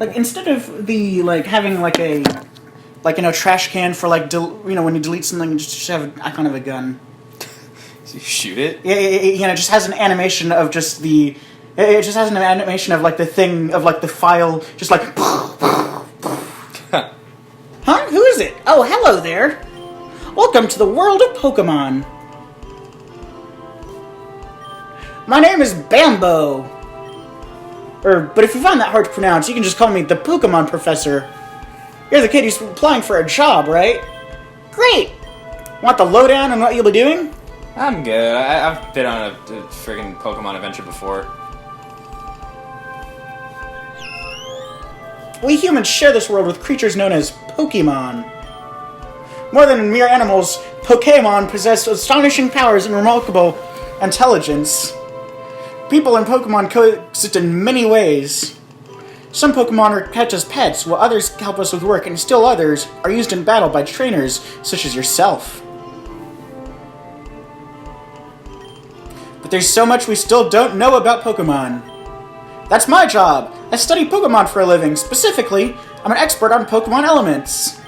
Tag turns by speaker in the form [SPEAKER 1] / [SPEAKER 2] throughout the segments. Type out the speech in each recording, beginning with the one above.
[SPEAKER 1] Like, instead of the, like, having, like, a, like, trash can for, like, when you delete something, you just have an icon of a gun.
[SPEAKER 2] So you shoot it?
[SPEAKER 1] Yeah, it just has an animation of just the... It just has an animation of, like, the thing, of, like, the file, just like... Huh? Who is it? Oh, hello there. Welcome to the world of Pokemon. My name is Bamb'o. But if you find that hard to pronounce, you can just call me the Pokemon Professor. You're the kid who's applying for a job, right? Great! Want the lowdown on what you'll be doing?
[SPEAKER 2] I'm good. I've been on a friggin' Pokemon adventure before.
[SPEAKER 1] We humans share this world with creatures known as Pokemon. More than mere animals, Pokemon possess astonishing powers and remarkable intelligence. People and Pokemon coexist in many ways. Some Pokemon are kept as pets, while others help us with work, and still others are used in battle by trainers, such as yourself. But there's so much we still don't know about Pokemon. That's my job! I study Pokemon for a living. Specifically, I'm an expert on Pokemon elements.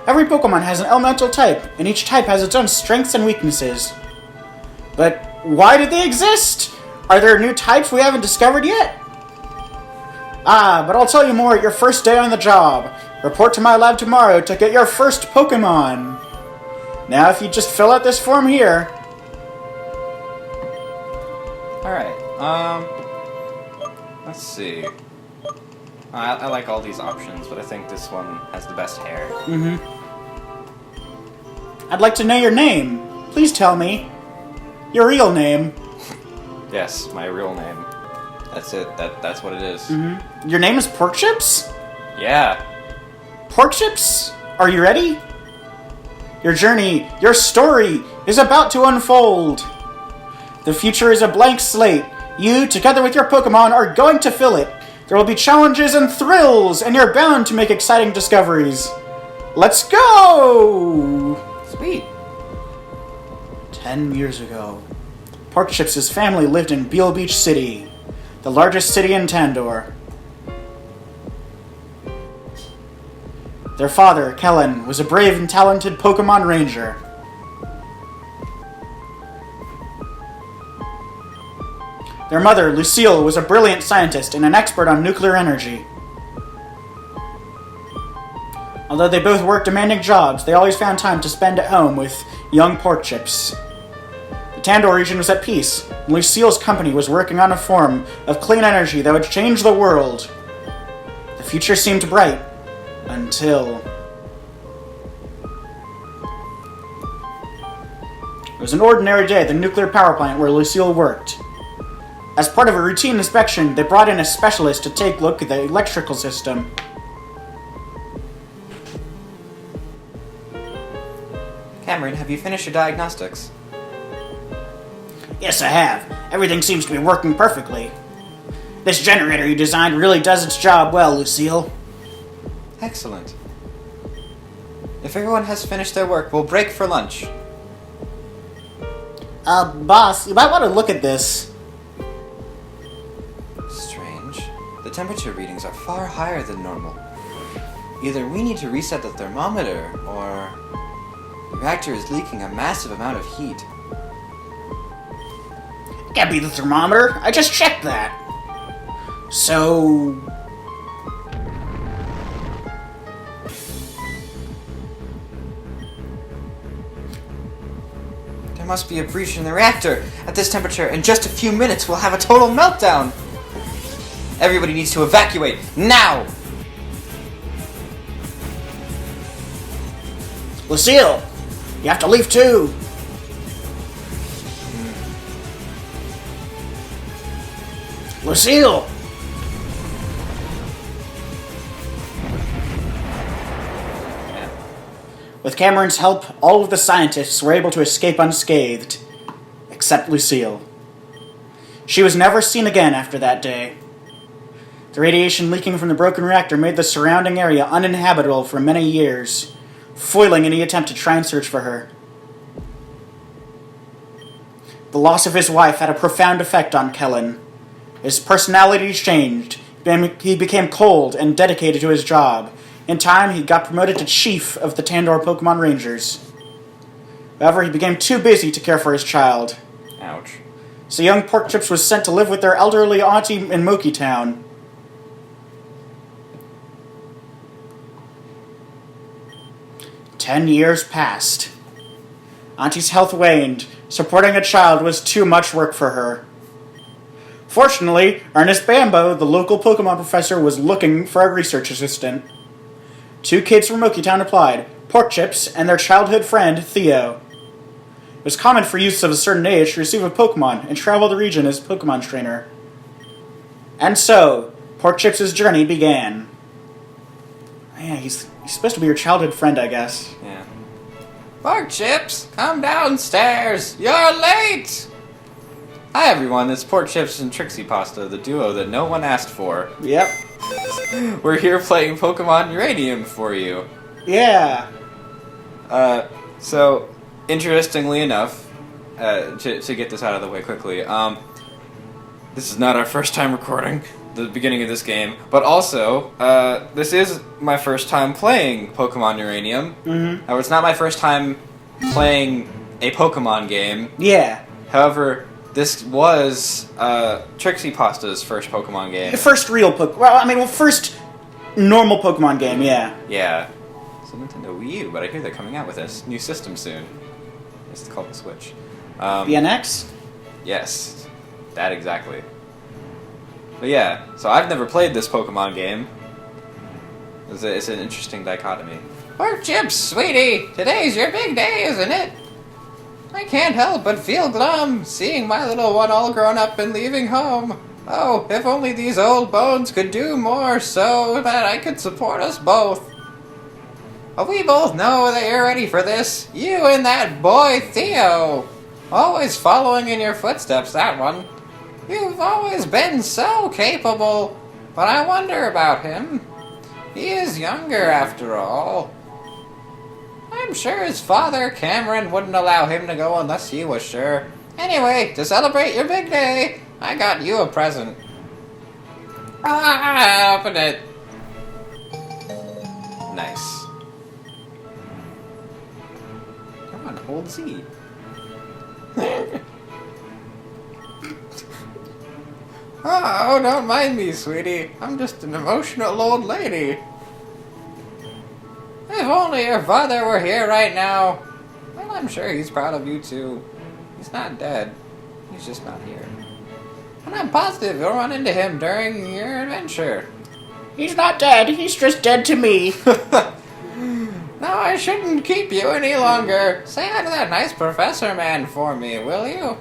[SPEAKER 1] Every Pokemon has an elemental type, and each type has its own strengths and weaknesses. But why do they exist? Are there new types we haven't discovered yet? But I'll tell you more at your first day on the job. Report to my lab tomorrow to get your first Pokemon. Now, if you just fill out this form here.
[SPEAKER 2] Alright, let's see. I like all these options, but I think this one has the best hair.
[SPEAKER 1] I'd like to know your name. Please tell me. Your real name.
[SPEAKER 2] Yes, my real name. That's it. That's what it is.
[SPEAKER 1] Your name is Porkchips?
[SPEAKER 2] Yeah.
[SPEAKER 1] Porkchips? Are you ready? Your journey, your story, is about to unfold. The future is a blank slate. You, together with your Pokemon, are going to fill it. There will be challenges and thrills, and you're bound to make exciting discoveries. Let's go!
[SPEAKER 2] Sweet.
[SPEAKER 1] 10 years ago, Porkchips' family lived in Beale Beach City, the largest city in Tandor. Their father, Kellen, was a brave and talented Pokemon Ranger. Their mother, Lucille, was a brilliant scientist and an expert on nuclear energy. Although they both worked demanding jobs, they always found time to spend at home with young Porkchips. The Tandor region was at peace, and Lucille's company was working on a form of clean energy that would change the world. The future seemed bright, until... It was an ordinary day at the nuclear power plant where Lucille worked. As part of a routine inspection, they brought in a specialist to take a look at the electrical system.
[SPEAKER 2] Cameron, have you finished your diagnostics?
[SPEAKER 1] Yes, I have. Everything seems to be working perfectly. This generator you designed really does its job well, Lucille.
[SPEAKER 2] Excellent. If everyone has finished their work, we'll break for lunch.
[SPEAKER 1] Boss, you might want to look at this.
[SPEAKER 2] Strange. The temperature readings are far higher than normal. Either we need to reset the thermometer, or the reactor is leaking a massive amount of heat.
[SPEAKER 1] It can't be the thermometer. I just checked that. So...
[SPEAKER 2] There must be a breach in the reactor. At this temperature, in just a few minutes, we'll have a total meltdown. Everybody needs to evacuate, now!
[SPEAKER 1] Lucille, you have to leave too. Lucille! With Cameron's help, all of the scientists were able to escape unscathed, except Lucille. She was never seen again after that day. The radiation leaking from the broken reactor made the surrounding area uninhabitable for many years, foiling any attempt to try and search for her. The loss of his wife had a profound effect on Kellen. His personality changed, he became cold and dedicated to his job. In time, he got promoted to chief of the Tandor Pokemon Rangers. However, he became too busy to care for his child.
[SPEAKER 2] Ouch.
[SPEAKER 1] So young Porkchips was sent to live with their elderly auntie in Moki Town. 10 years passed. Auntie's health waned. Supporting a child was too much work for her. Fortunately, Ernest Bamb'o, the local Pokemon professor, was looking for a research assistant. 2 kids from Moki Town applied, Porkchips and their childhood friend, Theo. It was common for youths of a certain age to receive a Pokemon and travel the region as a Pokemon trainer. And so, Porkchips' journey began. Yeah, he's supposed to be your childhood friend, I guess.
[SPEAKER 2] Yeah. Porkchips, come downstairs! You're late! Hi everyone, it's Porkchips and Trixiepasta, the duo that no one asked for.
[SPEAKER 1] Yep.
[SPEAKER 2] We're here playing Pokemon Uranium for you.
[SPEAKER 1] Yeah.
[SPEAKER 2] So, interestingly enough, to get this out of the way quickly, this is not our first time recording the beginning of this game, but also, this is my first time playing Pokemon Uranium.
[SPEAKER 1] Mm-hmm.
[SPEAKER 2] Now, it's not my first time playing a Pokemon game.
[SPEAKER 1] Yeah.
[SPEAKER 2] However, this was Trixiepastas first Pokemon game.
[SPEAKER 1] The first real first normal Pokemon game, yeah.
[SPEAKER 2] Yeah. It's a Nintendo Wii U, but I hear they're coming out with a new system soon. It's called the Switch.
[SPEAKER 1] BNX?
[SPEAKER 2] Yes. That exactly. But yeah, so I've never played this Pokemon game. It's an interesting dichotomy. Porkchips, sweetie! Today's your big day, isn't it? I can't help but feel glum, seeing my little one all grown up and leaving home. Oh, if only these old bones could do more so that I could support us both. But we both know that you're ready for this. You and that boy, Theo. Always following in your footsteps, that one. You've always been so capable, but I wonder about him. He is younger, after all. I'm sure his father, Cameron, wouldn't allow him to go unless he was sure. Anyway, to celebrate your big day, I got you a present. Open it. Nice. Come on, hold Z. Oh, don't mind me, sweetie. I'm just an emotional old lady. If only your father were here right now. Well, I'm sure he's proud of you, too. He's not dead. He's just not here. And I'm positive you'll run into him during your adventure.
[SPEAKER 1] He's not dead, he's just dead to me.
[SPEAKER 2] Now I shouldn't keep you any longer. Say hi to that nice professor man for me, will you?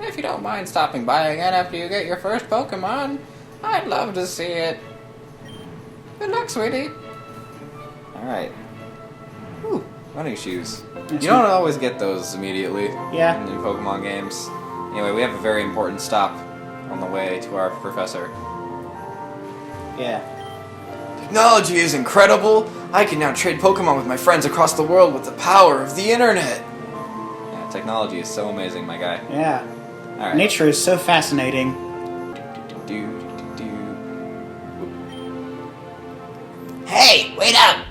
[SPEAKER 2] If you don't mind stopping by again after you get your first Pokemon, I'd love to see it. Good luck, sweetie. Alright. Ooh, running shoes. You don't always get those immediately
[SPEAKER 1] Yeah.
[SPEAKER 2] in Pokemon games. Anyway, we have a very important stop on the way to our professor.
[SPEAKER 1] Yeah.
[SPEAKER 2] Technology is incredible! I can now trade Pokemon with my friends across the world with the power of the internet! Yeah, technology is so amazing, my guy.
[SPEAKER 1] Yeah.
[SPEAKER 2] Alright.
[SPEAKER 1] Nature is so fascinating.
[SPEAKER 3] Hey, wait up!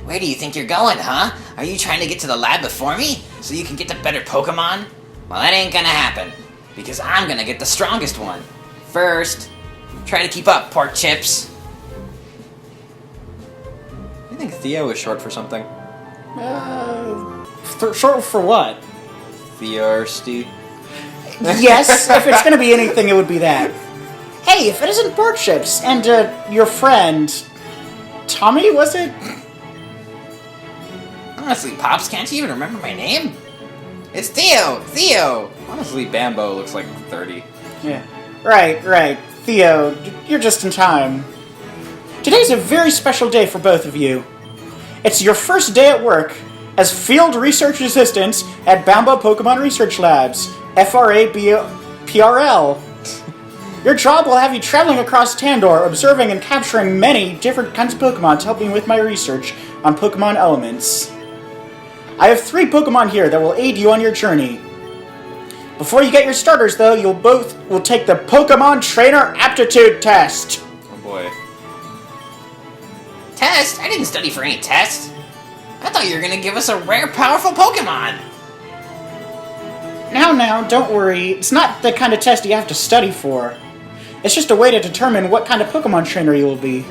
[SPEAKER 3] Where do you think you're going, huh? Are you trying to get to the lab before me? So you can get the better Pokemon? Well, that ain't gonna happen. Because I'm gonna get the strongest one. First, try to keep up, Porkchips.
[SPEAKER 2] You think Theo is short for something?
[SPEAKER 1] Short for what?
[SPEAKER 2] Thirsty?
[SPEAKER 1] Yes, if it's gonna be anything, it would be that. Hey, if it isn't Porkchips and your friend Tommy, was it?
[SPEAKER 3] Honestly, Pops, can't you even remember my name? It's Theo! Theo!
[SPEAKER 2] Honestly, Bamb'o looks like 30.
[SPEAKER 1] Yeah. Right. Theo, you're just in time. Today's a very special day for both of you. It's your first day at work as field research assistants at Bamb'o Pokemon Research Labs, FRAPRL. Your job will have you traveling across Tandor, observing and capturing many different kinds of Pokemon to help me with my research on Pokemon elements. I have 3 Pokemon here that will aid you on your journey. Before you get your starters, though, you'll both will take the Pokemon Trainer Aptitude Test.
[SPEAKER 2] Oh boy.
[SPEAKER 3] Test? I didn't study for any test. I thought you were gonna give us a rare, powerful Pokemon.
[SPEAKER 1] Now, don't worry. It's not the kind of test you have to study for. It's just a way to determine what kind of Pokemon trainer you will be.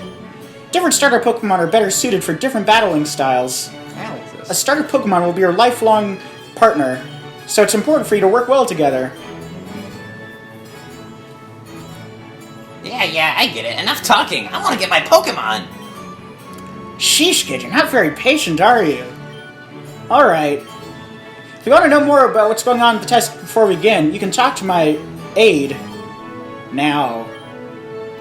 [SPEAKER 1] Different starter Pokemon are better suited for different battling styles.
[SPEAKER 2] I like this.
[SPEAKER 1] A starter Pokemon will be your lifelong partner, so it's important for you to work well together.
[SPEAKER 3] Yeah, I get it. Enough talking. I want to get my Pokemon.
[SPEAKER 1] Sheesh, kid, you're not very patient, are you? Alright. If you want to know more about what's going on in the test before we begin, you can talk to my aide. Now.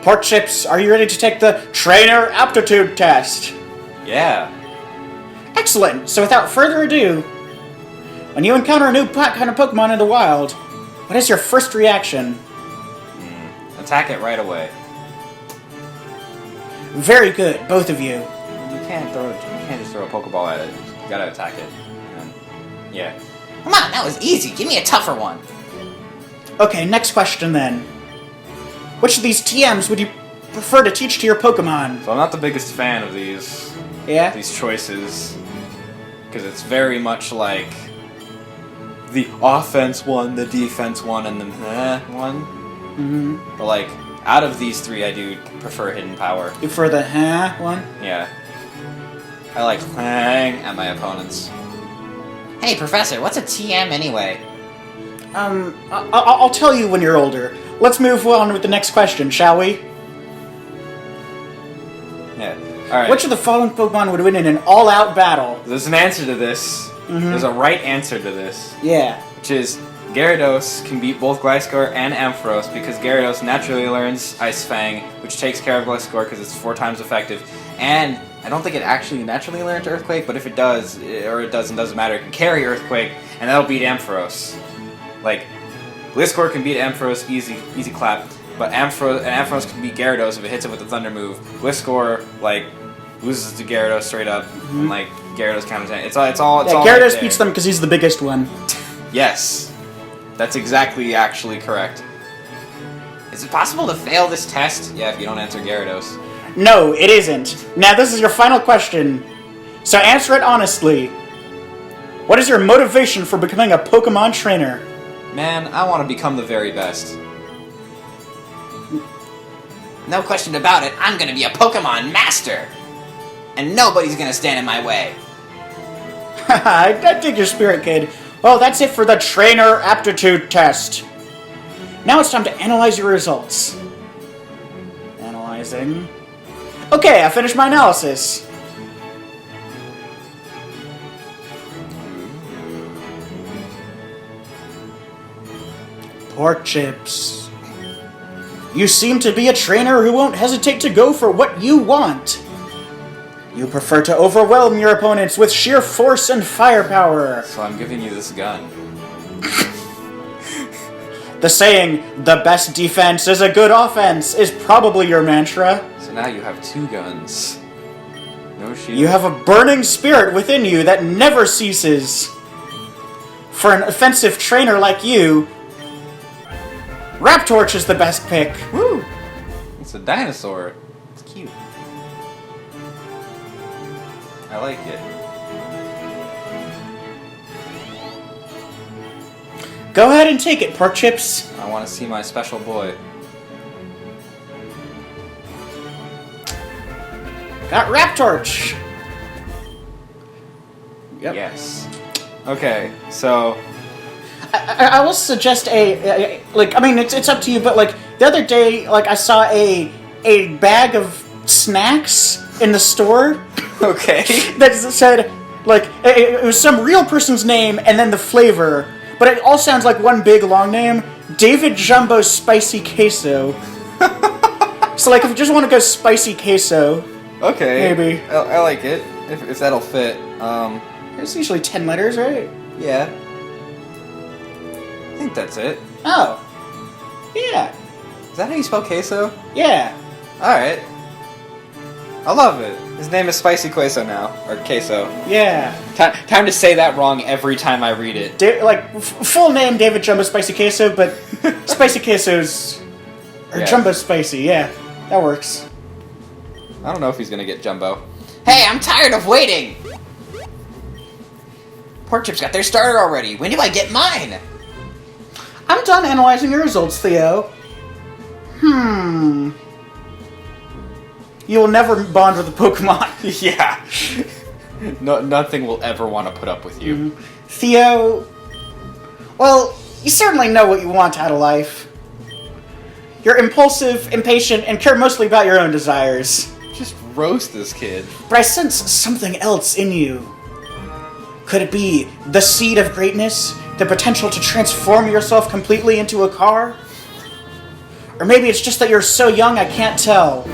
[SPEAKER 1] Porkchips, are you ready to take the Trainer Aptitude Test?
[SPEAKER 2] Yeah.
[SPEAKER 1] Excellent! So without further ado, when you encounter a new kind of Pokemon in the wild, what is your first reaction?
[SPEAKER 2] Attack it right away.
[SPEAKER 1] Very good, both of you.
[SPEAKER 2] You can't just throw a Pokeball at it. You gotta attack it. And, yeah.
[SPEAKER 3] Come on, that was easy. Give me a tougher one.
[SPEAKER 1] Okay, next question then. Which of these TMs would you prefer to teach to your Pokemon?
[SPEAKER 2] So I'm not the biggest fan of these choices, because it's very much like the offense one, the defense one, and the one.
[SPEAKER 1] Mm-hmm.
[SPEAKER 2] But like, out of these three, I do prefer Hidden Power.
[SPEAKER 1] You prefer the one?
[SPEAKER 2] Yeah. I like hang at my opponents.
[SPEAKER 3] Hey, Professor, what's a TM anyway?
[SPEAKER 1] I'll tell you when you're older. Let's move on with the next question, shall we?
[SPEAKER 2] Yeah. Alright.
[SPEAKER 1] Which of the following Pokemon would win in an all-out battle?
[SPEAKER 2] There's an answer to this.
[SPEAKER 1] Mm-hmm.
[SPEAKER 2] There's a right answer to this.
[SPEAKER 1] Yeah.
[SPEAKER 2] Which is, Gyarados can beat both Gliscor and Ampharos because Gyarados naturally learns Ice Fang, which takes care of Gliscor because it's 4 times effective. And I don't think it actually naturally learns Earthquake, but if it does, or it doesn't matter, it can carry Earthquake, and that'll beat Ampharos. Like, Gliscor can beat Ampharos, easy clap, but Ampharos can beat Gyarados if it hits it with the Thunder move. Gliscor, like, loses to Gyarados straight up, and like, Gyarados counters it. It's all
[SPEAKER 1] Gyarados
[SPEAKER 2] right
[SPEAKER 1] beats them because he's the biggest one.
[SPEAKER 2] Yes. That's exactly actually correct.
[SPEAKER 3] Is it possible to fail this test?
[SPEAKER 2] Yeah, if you don't answer Gyarados.
[SPEAKER 1] No, it isn't. Now this is your final question. So answer it honestly. What is your motivation for becoming a Pokemon trainer?
[SPEAKER 2] Man, I want to become the very best.
[SPEAKER 3] No question about it, I'm gonna be a Pokemon master! And nobody's gonna stand in my way.
[SPEAKER 1] I dig your spirit, kid. Well, that's it for the Trainer Aptitude Test. Now it's time to analyze your results. Analyzing. Okay, I finished my analysis. Porkchips. You seem to be a trainer who won't hesitate to go for what you want. You prefer to overwhelm your opponents with sheer force and firepower.
[SPEAKER 2] So I'm giving you this gun.
[SPEAKER 1] The saying, the best defense is a good offense, is probably your mantra.
[SPEAKER 2] So now you have 2 guns. No shield.
[SPEAKER 1] You have a burning spirit within you that never ceases. For an offensive trainer like you, Raptorch is the best pick.
[SPEAKER 2] Woo! It's a dinosaur. It's cute. I like it.
[SPEAKER 1] Go ahead and take it, Porkchips.
[SPEAKER 2] I want to see my special boy.
[SPEAKER 1] Got Raptorch. Yep.
[SPEAKER 2] Yes. Okay, so
[SPEAKER 1] I will suggest it's up to you, but like the other day, like I saw a bag of snacks in the store.
[SPEAKER 2] okay.
[SPEAKER 1] That said, like, it was some real person's name and then the flavor, but it all sounds like one big long name. David Jumbo Spicy-Queso. So, like, if you just want to go Spicy-Queso,
[SPEAKER 2] Okay.
[SPEAKER 1] maybe.
[SPEAKER 2] I like it. If that'll fit.
[SPEAKER 1] It's usually 10 letters, right?
[SPEAKER 2] Yeah. I think that's it.
[SPEAKER 1] Oh. Yeah.
[SPEAKER 2] Is that how you spell queso?
[SPEAKER 1] Yeah.
[SPEAKER 2] Alright. I love it. His name is Spicy-Queso now. Or queso.
[SPEAKER 1] Yeah.
[SPEAKER 2] Time to say that wrong every time I read it.
[SPEAKER 1] Full name David Jumbo Spicy-Queso, but Spicy-Queso's... Or
[SPEAKER 2] Yeah.
[SPEAKER 1] Jumbo Spicy, yeah. That works.
[SPEAKER 2] I don't know if he's gonna get Jumbo.
[SPEAKER 3] Hey, I'm tired of waiting! Porkchips got their starter already. When do I get mine?
[SPEAKER 1] I'm done analyzing your results, Theo. You will never bond with a Pokemon.
[SPEAKER 2] Yeah. No, nothing will ever want to put up with you.
[SPEAKER 1] Theo... Well, you certainly know what you want out of life. You're impulsive, impatient, and care mostly about your own desires.
[SPEAKER 2] Just roast this kid.
[SPEAKER 1] But I sense something else in you. Could it be the seed of greatness? The potential to transform yourself completely into a car? Or maybe it's just that you're so young I can't tell.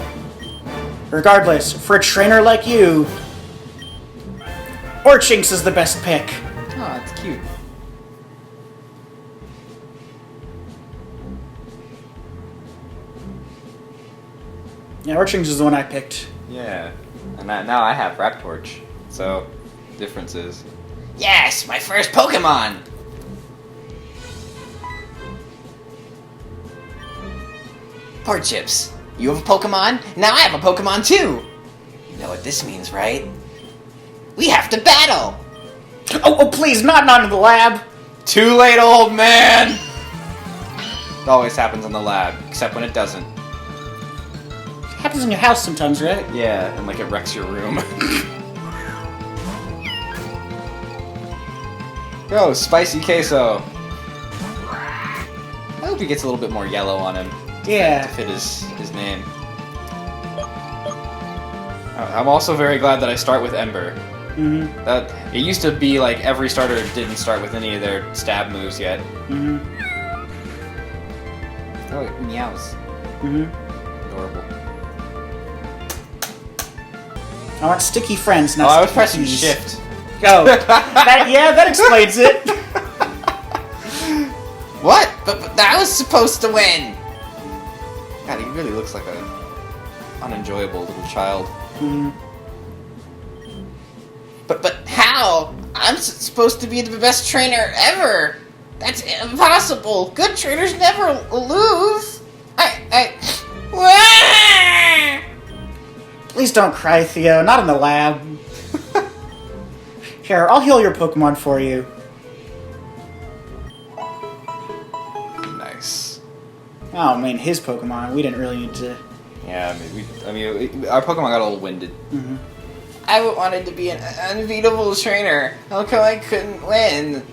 [SPEAKER 1] Regardless, for a trainer like you, Porkchips is the best pick.
[SPEAKER 2] Oh, it's cute.
[SPEAKER 1] Yeah, Porkchips is the one I picked.
[SPEAKER 2] Yeah. And now I have Raptorch. So, differences.
[SPEAKER 3] Yes, my first Pokemon! Porkchips, you have a Pokemon? Now I have a Pokemon too! You know what this means, right? We have to battle!
[SPEAKER 1] Oh, please, not in the lab!
[SPEAKER 2] Too late, old man! It always happens in the lab, except when it doesn't.
[SPEAKER 1] Happens in your house sometimes, right?
[SPEAKER 2] Yeah, and like it wrecks your room. Go, Spicy-Queso! I hope he gets a little bit more yellow on him.
[SPEAKER 1] Yeah.
[SPEAKER 2] To fit his name. I'm also very glad that I start with Ember. It used to be like every starter didn't start with any of their stab moves yet. Oh, it meows. Adorable.
[SPEAKER 1] I want sticky friends, not
[SPEAKER 2] Oh, I was
[SPEAKER 1] sticky
[SPEAKER 2] pressing
[SPEAKER 1] keys.
[SPEAKER 2] shift.
[SPEAKER 1] Oh, that explains it.
[SPEAKER 3] What? But I was supposed to win!
[SPEAKER 2] God, he really looks like a unenjoyable little child.
[SPEAKER 3] But how? I'm supposed to be the best trainer ever! That's impossible! Good trainers never lose!
[SPEAKER 1] Please don't cry, Theo. Not in the lab. Here, I'll heal your Pokemon for you.
[SPEAKER 2] Nice.
[SPEAKER 1] Oh, man, his Pokemon. We didn't really need to...
[SPEAKER 2] Yeah, our Pokemon got a little winded.
[SPEAKER 3] I wanted to be an unbeatable trainer. How come I couldn't win?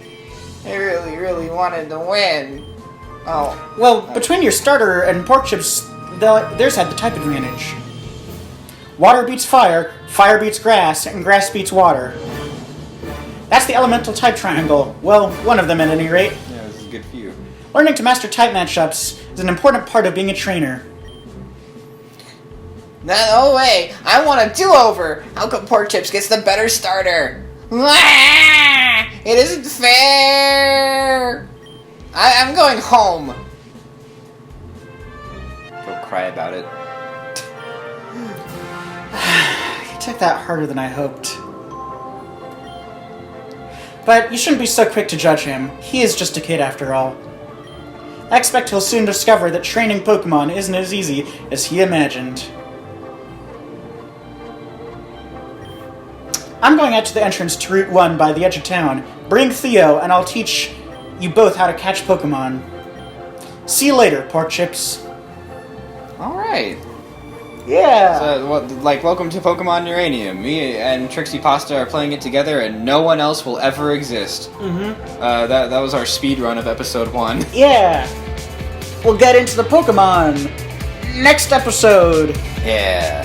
[SPEAKER 3] I really, really wanted to win. Oh.
[SPEAKER 1] Well, between your starter and Porkchips, theirs had the type advantage. Water beats fire, fire beats grass, and grass beats water. That's the elemental type triangle. Well, one of them at any rate.
[SPEAKER 2] Yeah, this is good for you.
[SPEAKER 1] Learning to master type matchups is an important part of being a trainer.
[SPEAKER 3] No way! I want a do-over! How come Porkchips gets the better starter? It isn't fair! I'm going home.
[SPEAKER 2] Go cry about it.
[SPEAKER 1] He took that harder than I hoped. But you shouldn't be so quick to judge him. He is just a kid after all. I expect he'll soon discover that training Pokemon isn't as easy as he imagined. I'm going out to the entrance to Route 1 by the edge of town. Bring Theo, and I'll teach you both how to catch Pokemon. See you later, Porkchips.
[SPEAKER 2] Alright.
[SPEAKER 1] Yeah.
[SPEAKER 2] So, welcome to Pokemon Uranium. Me and Trixiepasta are playing it together, and no one else will ever exist. That was our speed run of episode 1.
[SPEAKER 1] Yeah. We'll get into the Pokemon next episode.
[SPEAKER 2] Yeah.